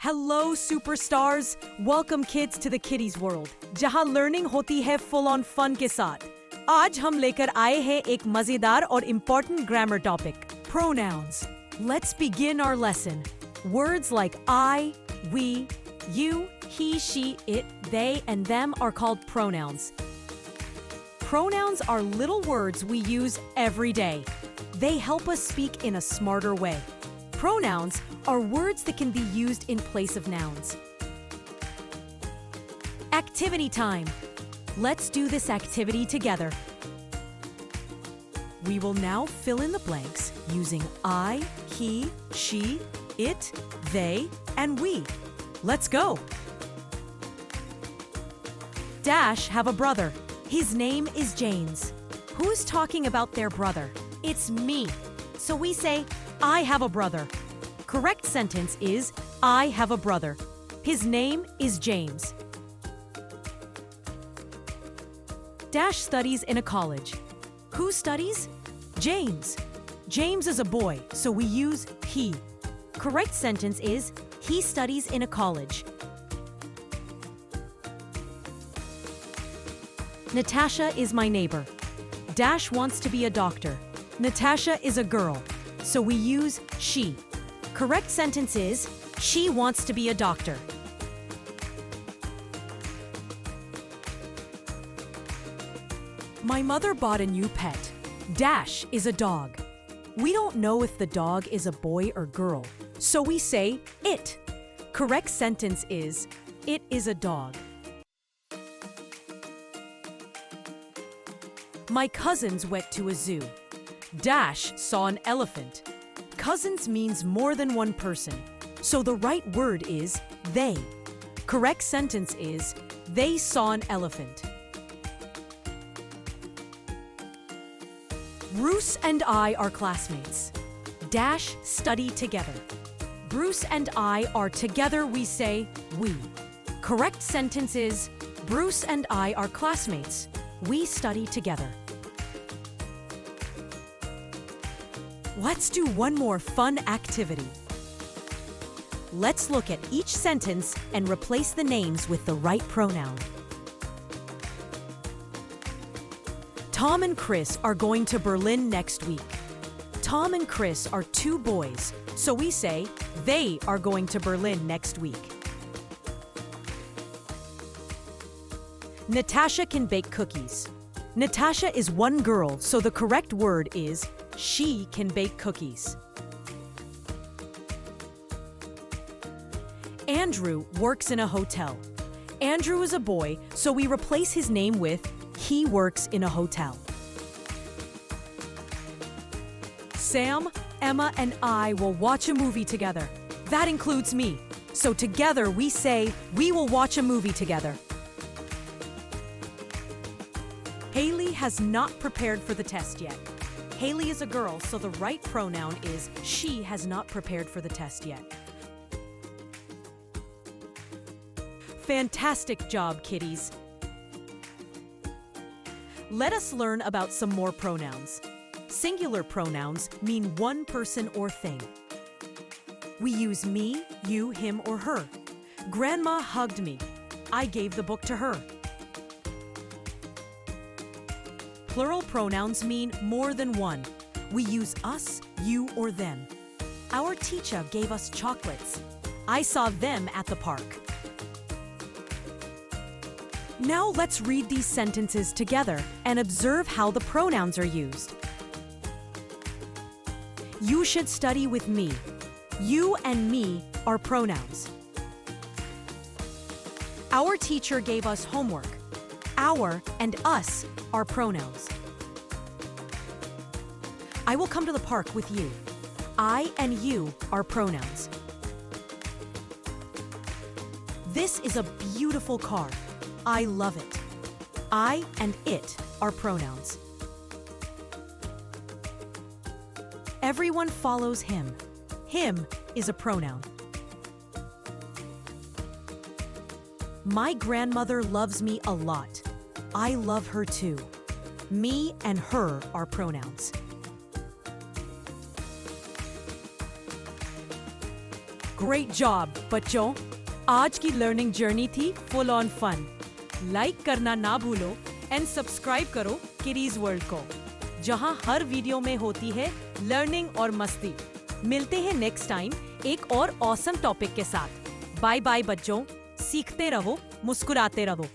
Hello superstars! Welcome kids to the Kiddies World, जहां learning होती है full on fun के साथ। आज हम लेकर आए हैं एक मजेदार और important grammar topic, pronouns. Let's begin our lesson. Words like I, we, you, he, she, it, they, and them are called pronouns. Pronouns are little words we use every day. They help us speak in a smarter way. Pronouns are words that can be used in place of nouns. Activity time. Let's do this activity together. We will now fill in the blanks using I, he, she, it, they, and we. Let's go. Dash have a brother. His name is James. Who's talking about their brother? It's me. So we say, I have a brother. Correct sentence is, I have a brother. His name is James. Dash studies in a college. Who studies? James. James is a boy, so we use he. Correct sentence is, he studies in a college. Natasha is my neighbor. Dash wants to be a doctor. Natasha is a girl, so we use she. Correct sentence is, she wants to be a doctor. My mother bought a new pet. Dash is a dog. We don't know if the dog is a boy or girl, so we say it. Correct sentence is, it is a dog. My cousins went to a zoo. Dash saw an elephant. Cousins means more than one person, so the right word is they. Correct sentence is, they saw an elephant. Bruce and I are classmates. Dash study together. Bruce and I are together, we say we. Correct sentence is, Bruce and I are classmates. We study together. Let's do one more fun activity. Let's look at each sentence and replace the names with the right pronoun. Tom and Chris are going to Berlin next week. Tom and Chris are two boys, so we say they are going to Berlin next week. Natasha can bake cookies. Natasha is one girl, so the correct word is she can bake cookies. Andrew works in a hotel. Andrew is a boy, so we replace his name with he works in a hotel. Sam, Emma, and I will watch a movie together. That includes me. So together we say we will watch a movie together. Haley has not prepared for the test yet. Haley is a girl, so the right pronoun is she has not prepared for the test yet. Fantastic job, kiddies. Let us learn about some more pronouns. Singular pronouns mean one person or thing. We use me, you, him, or her. Grandma hugged me. I gave the book to her. Plural pronouns mean more than one. We use us, you, or them. Our teacher gave us chocolates. I saw them at the park. Now let's read these sentences together and observe how the pronouns are used. You should study with me. You and me are pronouns. Our teacher gave us homework. Our and us are pronouns. I will come to the park with you. I and you are pronouns. This is a beautiful car. I love it. I and it are pronouns. Everyone follows him. Him is a pronoun. My grandmother loves me a lot. I love her too. Me and her are pronouns. Great job बच्चों। आज की learning journey थी full on fun. Like करना ना भूलो and subscribe करो kiddies world को, जहां हर वीडियो में होती है लर्निंग और मस्ती। मिलते हैं नेक्स्ट टाइम एक और ऑसम टॉपिक के साथ। बाय बाय बच्चों, सीखते रहो, मुस्कुराते रहो।